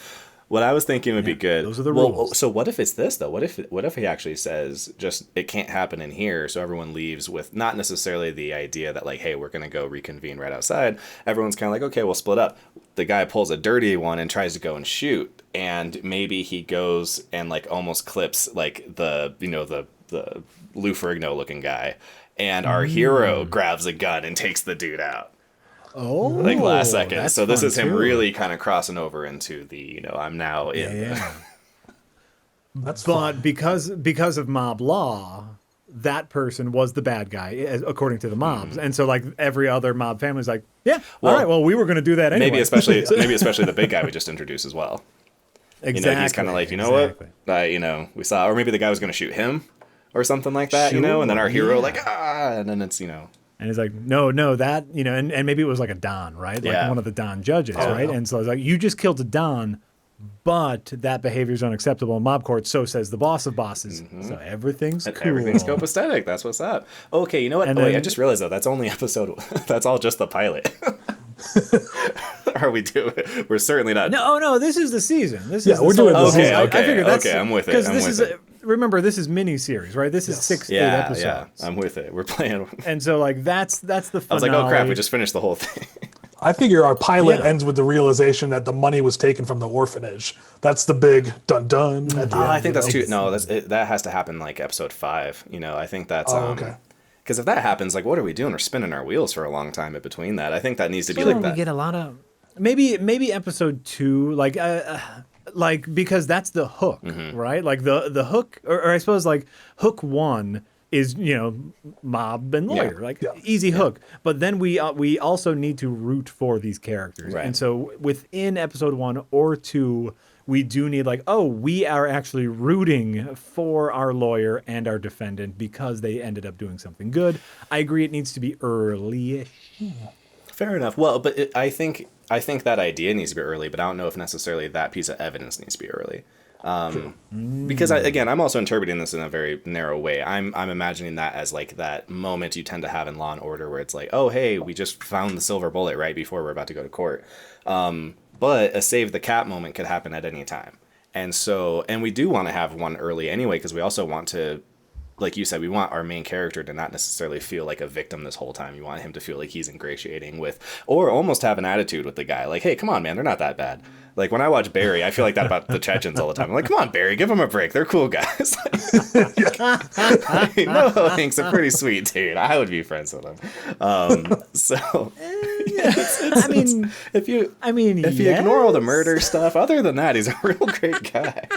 What I was thinking would be good. Those are the rules. So what if it's this though? What if he actually says just it can't happen in here, so everyone leaves with not necessarily the idea that like, hey, we're gonna go reconvene right outside. Everyone's kind of like, okay, we'll split up. The guy pulls a dirty one and tries to go and shoot, and maybe he goes and like almost clips like the Lou Ferrigno looking guy, and our hero grabs a gun and takes the dude out. Oh, like last second. So this is him too. really kind of crossing over into the, you know, I'm now in. Yeah. That's But fun. because of mob law, that person was the bad guy according to the mobs, and so like every other mob family's like, all right, well we were going to do that anyway. Maybe especially the big guy we just introduced as well. Exactly. You know, he's kind of like, you know what, you know, we saw, or maybe the guy was going to shoot him or something like that, you know, and then our hero like and then it's, you know. And he's like, no, that, you know, and maybe it was like a Don, right? Like one of the Don judges, right? And so it's like, you just killed a Don, but that behavior is unacceptable in mob court, so says the boss of bosses. So everything's cool. Everything's copacetic. That's what's up. Okay, you know what? Wait, I just realized though, that's only episode, that's all just the pilot. Are we doing it? We're certainly not. No, this is the season. This Yeah, is we're the doing solo the season. season. I figured that's okay, I'm with it. Because I'm this with is, it. remember, this is mini-series, right? This is 8 episodes. Yeah, I'm with it. We're playing. And so, like, that's the finale. I was like, oh crap, we just finished the whole thing. I figure our pilot ends with the realization that the money was taken from the orphanage. That's the big dun dun. At the end, I think that's you know? too. No, that has to happen like episode 5. You know, I think that's. Okay. Because if that happens, like, what are we doing? We're spinning our wheels for a long time in between that. I think that needs to be like that. We get a lot of maybe episode 2, like because that's the hook, right? Like the hook, or I suppose like hook 1 is, you know, mob and lawyer, easy hook. But then we also need to root for these characters, Right. and so within episode 1 or 2, we do need like, oh, we are actually rooting for our lawyer and our defendant because they ended up doing something good. I agree, it needs to be early-ish. Fair enough. Well, but I think that idea needs to be early, but I don't know if necessarily that piece of evidence needs to be early. Because I'm also interpreting this in a very narrow way. I'm imagining that as like that moment you tend to have in Law and Order where it's like, oh, hey, we just found the silver bullet right before we're about to go to court. But a save the cat moment could happen at any time. And we do want to have one early anyway, because we also want to, like you said, we want our main character to not necessarily feel like a victim this whole time. You want him to feel like he's ingratiating with, or almost have an attitude with the guy. Like, hey, come on, man, they're not that bad. Like, when I watch Barry, I feel like that about the Chechens all the time. I'm like, come on, Barry, give them a break. They're cool guys. No, thanks. They're pretty sweet, dude. I would be friends with them. If you ignore all the murder stuff, other than that, he's a real great guy.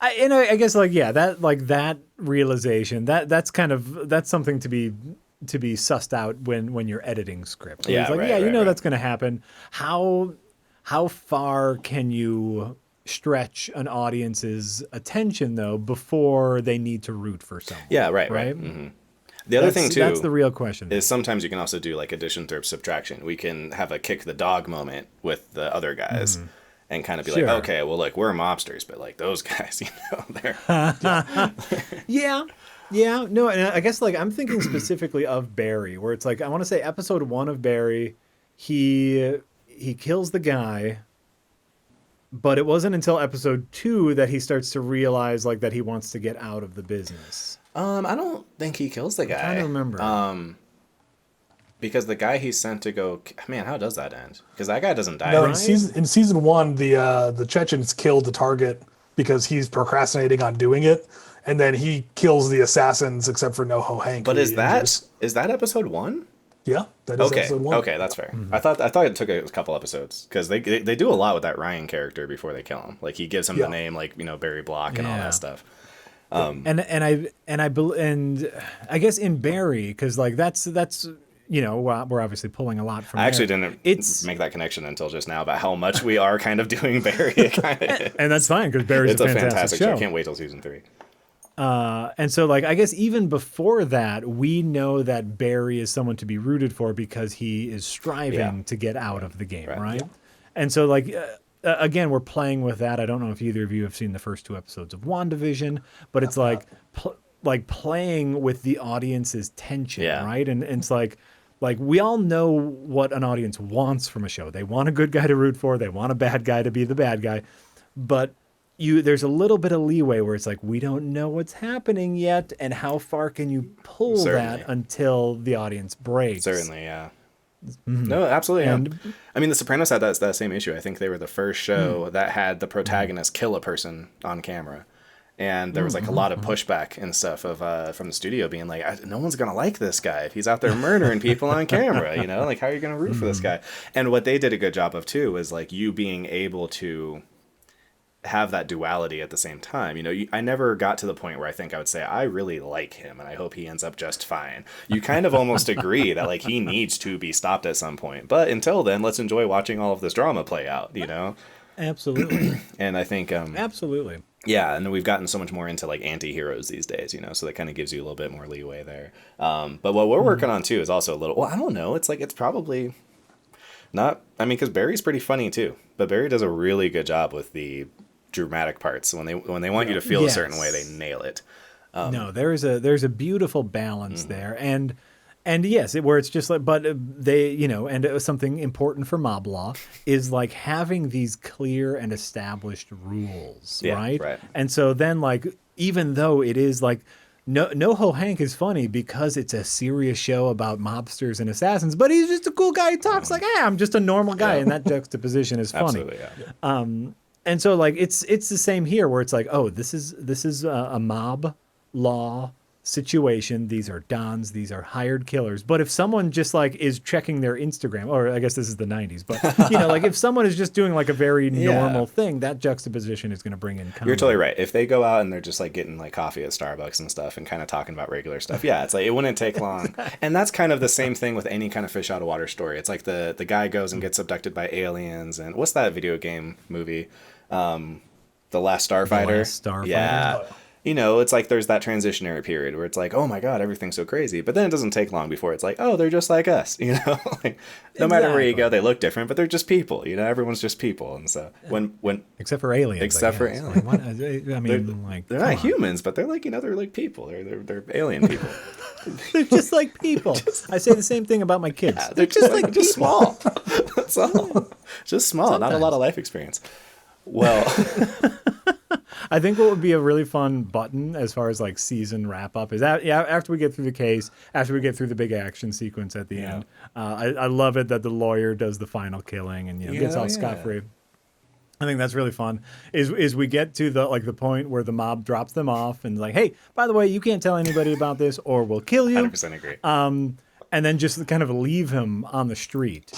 I guess like that realization that's something to be sussed out when you're editing scripts. Yeah, it's like, right, you know right. that's going to happen. How far can you stretch an audience's attention though before they need to root for someone? Yeah, right. Mm-hmm. The other thing too, that's the real question, is sometimes you can also do like addition or subtraction. We can have a kick the dog moment with the other guys. And kind of be like, okay, well, like, we're mobsters, but like those guys, you know, they're yeah. No, and I guess like I'm thinking specifically of Barry, where it's like I want to say episode 1 of Barry, he kills the guy, but it wasn't until episode 2 that he starts to realize like that he wants to get out of the business. I don't think he kills the guy. I'm trying to remember. Because the guy he's sent to go, man, how does that end? Because that guy doesn't die. No, right? in season 1, the Chechens killed the target because he's procrastinating on doing it, and then he kills the assassins except for NoHo Hank. But is that episode 1? Yeah, that is episode 1. Okay, that's fair. I thought it took a couple episodes because they do a lot with that Ryan character before they kill him. Like he gives him the name, like Barry Block and all that stuff. And I guess in Barry, because like that's we're obviously pulling a lot from. I actually didn't make that connection until just now about how much we are kind of doing Barry. And that's fine because Barry's it's a fantastic show. I can't wait till season 3. And so like I guess even before that, we know that Barry is someone to be rooted for because he is striving to get out of the game, right? Yeah. And so like. Again, we're playing with that. I don't know if either of you have seen the first 2 episodes of WandaVision, but it's like playing with the audience's tension, right? And it's like we all know what an audience wants from a show. They want a good guy to root for. They want a bad guy to be the bad guy. But there's a little bit of leeway where it's like, we don't know what's happening yet. And how far can you pull that until the audience breaks? Certainly, yeah. No, absolutely. I mean, The Sopranos had that same issue. I think they were the first show that had the protagonist kill a person on camera, and there was like a lot of pushback and stuff from the studio being like, "No one's gonna like this guy if he's out there murdering people on camera." Like how are you gonna root for this guy? And what they did a good job of too was like you being able to have that duality at the same time. I never got to the point where I think I would say I really like him and I hope he ends up just fine. You kind of almost agree that like he needs to be stopped at some point, but until then, let's enjoy watching all of this drama play out. Absolutely. And I think absolutely, yeah, and we've gotten so much more into like anti-heroes these days, so that kind of gives you a little bit more leeway there. But what we're working on too is also a little, I don't know, it's probably not, because Barry's pretty funny too, but Barry does a really good job with the dramatic parts. When they want you to feel a certain way, they nail it. No, there's a beautiful balance there, and yes, where it's just like, but they, and it was something important for moblaw is like having these clear and established rules, right? And so then like, even though it is like, NoHo Hank is funny because it's a serious show about mobsters and assassins, but he's just a cool guy who talks like, hey, I'm just a normal guy, and that juxtaposition is funny. Absolutely, yeah. And so like it's the same here where it's like, oh, this is a mob law situation. These are dons, these are hired killers. But if someone just like is checking their Instagram, or I guess this is the 90s, but like if someone is just doing like a very normal thing, that juxtaposition is going to bring in comedy. You're totally right. If they go out and they're just like getting like coffee at Starbucks and stuff and kind of talking about regular stuff, it's like it wouldn't take long. And that's kind of the same thing with any kind of fish out of water story. It's like the guy goes and gets abducted by aliens, and what's that video game movie? The Last Starfighter. The Last Starfighter. Yeah. It's like there's that transitionary period where it's like, oh my God, everything's so crazy. But then it doesn't take long before it's like, oh, they're just like us. Like, no matter where you go, they look different, but they're just people. Everyone's just people. And so when except for aliens. They're not humans, but they're like, they're like people. They're alien people. They're just like people. I say the same thing about my kids. Yeah, they're just like just small. That's all. Just small. Sometimes. Not a lot of life experience. Well, I think what would be a really fun button as far as like season wrap up is that after we get through the case, after we get through the big action sequence at the end. I love it that the lawyer does the final killing and gets off scot-free. I think that's really fun. Is we get to the point where the mob drops them off and like, hey, by the way, you can't tell anybody about this or we'll kill you. 100% agree. And then just kind of leave him on the street.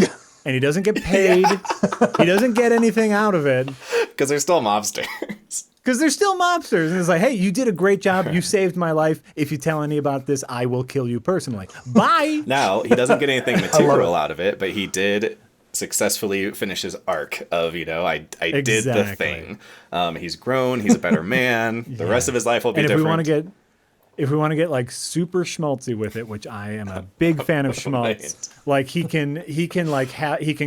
And he doesn't get paid. He doesn't get anything out of it. Because they're still mobsters. Because they're still mobsters. And it's like, hey, you did a great job. You saved my life. If you tell any about this, I will kill you personally. Bye. Now, he doesn't get anything material out of it, but he did successfully finish his arc of, I did the thing. He's grown. He's a better man. The rest of his life will be different. If we want to get like super schmaltzy with it, which I am a big fan of schmaltz, like he can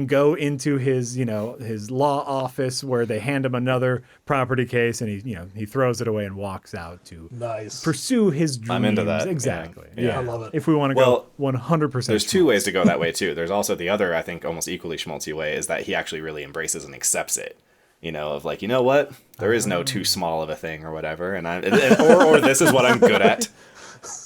go into his his law office where they hand him another property case and he throws it away and walks out to pursue his dreams. I'm into that. Exactly. Yeah, I love it. If we want to go 100%. There's two ways to go that way too. There's also the other, I think, almost equally schmaltzy way is that he actually really embraces and accepts it. Of like, you know what? There is no too small of a thing or whatever, and or this is what I'm good at,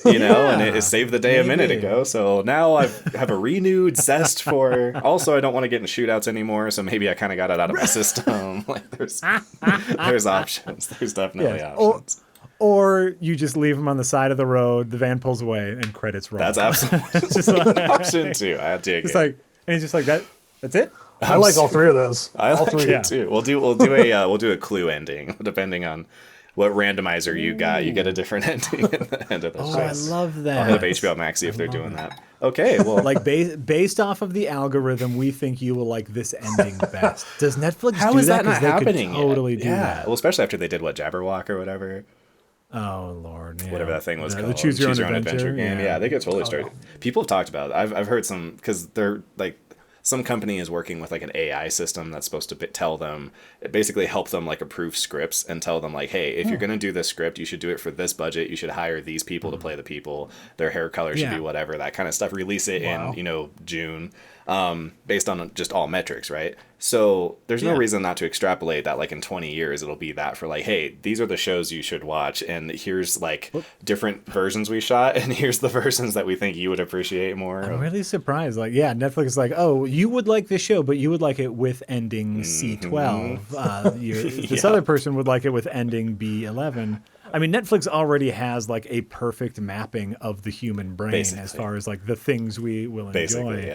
and it saved the day a minute ago. So now I have a renewed zest for. Also, I don't want to get in shootouts anymore, so maybe I kind of got it out of my system. Like there's options. There's definitely options. Or you just leave him on the side of the road. The van pulls away and credits roll. That's absolutely an option too. I dig it. And he's just like that. That's it. I like all three of those. I like it too. We'll do a clue ending depending on what randomizer you got. You get a different ending at the end of the show. I love that. I'll have HBO Max see if they're doing that. Okay, well, like based off of the algorithm, we think you will like this ending best. Does Netflix how do is that that? not happening? Totally do that. Well, especially after they did Jabberwock or whatever. Oh Lord, whatever that thing was called. The Choose Your Own Adventure game. Yeah, they get totally started. People have talked about it. I've heard some because they're like. Some company is working with like an AI system that's supposed to tell them, basically help them like approve scripts and tell them like, hey, if you're going to do this script, you should do it for this budget. You should hire these people to play the people. Their hair color should be whatever, that kind of stuff. Release it in, June, based on just all metrics, right? So there's no reason not to extrapolate that like in 20 years, it'll be that for like, hey, these are the shows you should watch. And here's like different versions we shot. And here's the versions that we think you would appreciate more. I'm really surprised. Like, Netflix is like, oh, you would like this show, but you would like it with ending C12. This other person would like it with ending B11. I mean, Netflix already has like a perfect mapping of the human brain as far as like the things we will enjoy. Basically,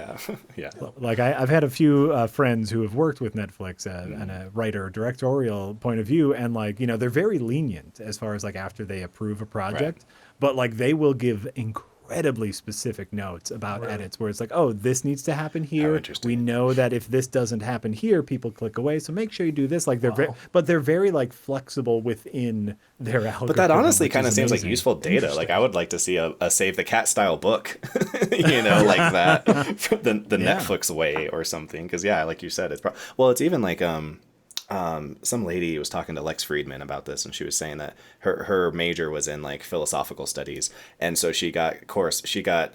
yeah. Like I've had a few friends who have worked with Netflix on a writer directorial point of view, and like they're very lenient as far as like after they approve a project, but like they will give incredibly specific notes about edits where it's like, oh, this needs to happen here. We know that if this doesn't happen here, people click away. So make sure you do this. Like they're very like flexible within their algorithm. But that honestly kind of seems like useful data. Like I would like to see a Save the Cat style book, like that, the Netflix way or something. Because like you said, it's even like some lady was talking to Lex Friedman about this, and she was saying that her major was in like philosophical studies, and so she got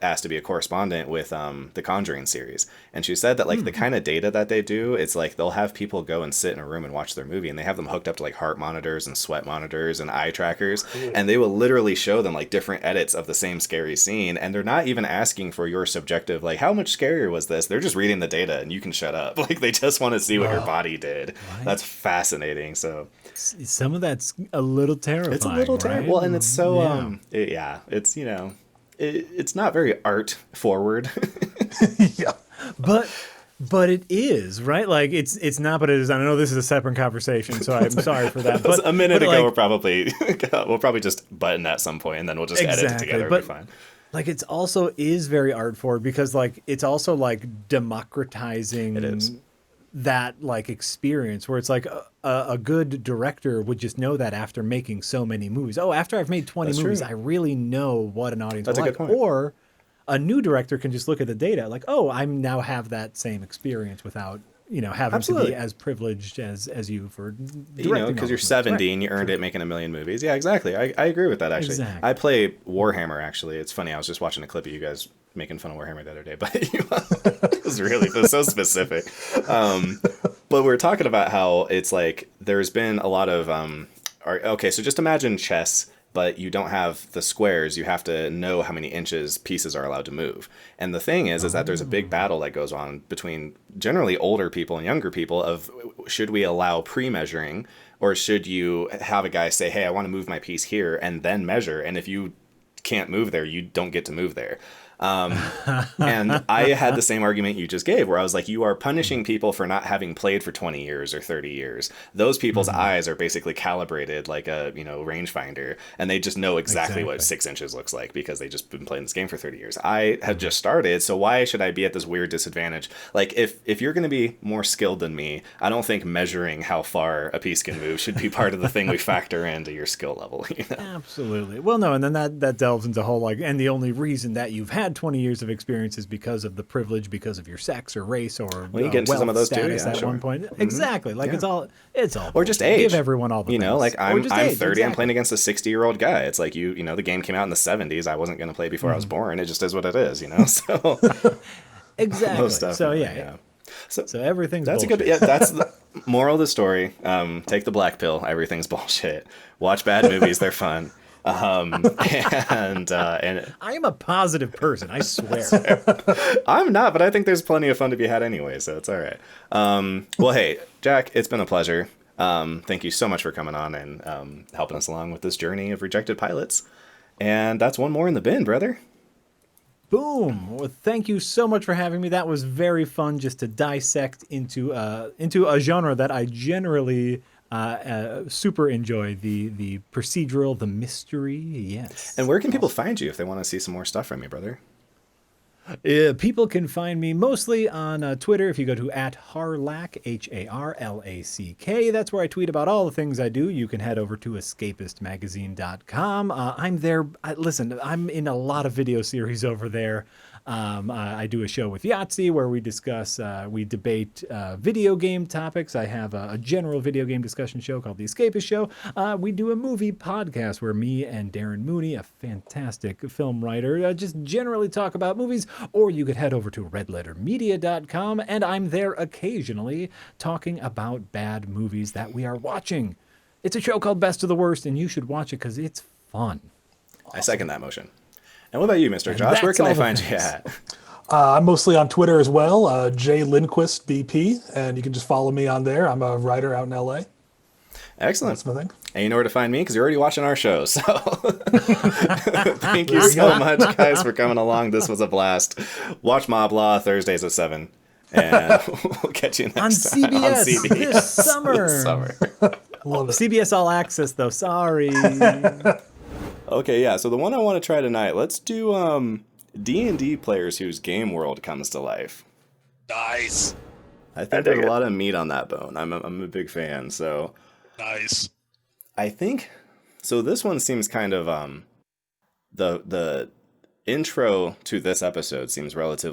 asked to be a correspondent with the Conjuring series, and she said that like the kind of data that they do, it's like they'll have people go and sit in a room and watch their movie, and they have them hooked up to like heart monitors and sweat monitors and eye trackers, and they will literally show them like different edits of the same scary scene, and they're not even asking for your subjective like how much scarier was this. They're just reading the data, and you can shut up. Like they just want to see what your body did. That's fascinating. So some of that's a little terrifying. It's a little terrible, and it's so it's it's not very art forward. But it is, right? Like it's not, but it is. I know this is a separate conversation, so I'm sorry for that. But a minute ago, we'll probably just button at some point, and then we'll just edit it together. It'll be fine. Like it's also is very art forward because like it's also like democratizing. It is. That like experience where it's like a good director would just know that after making so many movies. Oh, after I've made 20 movies, I really know what an audience will like. Or a new director can just look at the data like, oh, I now have that same experience without having to be as privileged as you for directing. Because you're 70 and you earned it making a million movies. Yeah, exactly. I agree with that actually. Exactly. I play Warhammer actually. It's funny. I was just watching a clip of you guys making fun of Warhammer the other day, but it was so specific. But we're talking about how it's like there's been a lot of so just imagine chess, but you don't have the squares. You have to know how many inches pieces are allowed to move. And the thing is that there's a big battle that goes on between generally older people and younger people of should we allow pre-measuring, or should you have a guy say, hey, I want to move my piece here and then measure, and if you can't move there, you don't get to move there. And I had the same argument you just gave, where I was like, you are punishing people for not having played for 20 years or 30 years. Those people's eyes are basically calibrated like a, rangefinder, and they just know exactly what 6 inches looks like because they just been playing this game for 30 years. I had just started, so why should I be at this weird disadvantage? Like, if you're going to be more skilled than me, I don't think measuring how far a piece can move should be part of the thing we factor into your skill level. Absolutely. Well, no, and then that delves into whole, like, and the only reason that you've had 20 years of experience is because of the privilege, because of your sex or race or you get into some of those status too, at one point. Exactly. Like, it's all or just age. Give everyone all the things. Like I'm age, 30, exactly. I'm playing against a 60-year-old guy. It's like, the game came out in the 70s. I wasn't going to play before I was born. It just is what it is, so exactly. So yeah. So everything's that's bullshit. that's the moral of the story. Take the black pill. Everything's bullshit. Watch bad movies. They're fun. And I am a positive person, I swear. I'm not, but I think there's plenty of fun to be had anyway, so it's all right. Well, hey, Jack, it's been a pleasure. Thank you so much for coming on and helping us along with this journey of rejected pilots. And that's one more in the bin, brother. Boom. Well, thank you so much for having me. That was very fun, just to dissect into a genre that I generally super enjoy, the procedural, the mystery. Yes. And where can people find you if they want to see some more stuff from you, brother? People can find me mostly on Twitter. If you go to @Harlack, HARLACK, that's where I tweet about all the things I do. You can head over to escapistmagazine.com. I'm there. Listen, I'm in a lot of video series over there. I do a show with Yahtzee where we discuss, we debate video game topics. I have a general video game discussion show called The Escapist Show. We do a movie podcast where me and Darren Mooney, a fantastic film writer, just generally talk about movies. Or you could head over to redlettermedia.com, and I'm there occasionally talking about bad movies that we are watching. It's a show called Best of the Worst, and you should watch it because it's fun. I second that motion. And what about you, Mr. Josh? Where can they find you at? I'm mostly on Twitter as well, J Lindquist BP, and you can just follow me on there. I'm a writer out in LA. Excellent. That's my thing. And you know where to find me because you're already watching our show. So thank you so much, guys, for coming along. This was a blast. Watch Moblaw Thursdays at 7. And we'll catch you next time. On CBS this summer. Love it. CBS All Access, though. Sorry. Okay, yeah. So the one I want to try tonight, let's do D&D players whose game world comes to life. Nice. I think there's a lot of meat on that bone. I'm a big fan. So Nice. I think so. This one seems kind of the intro to this episode seems relatively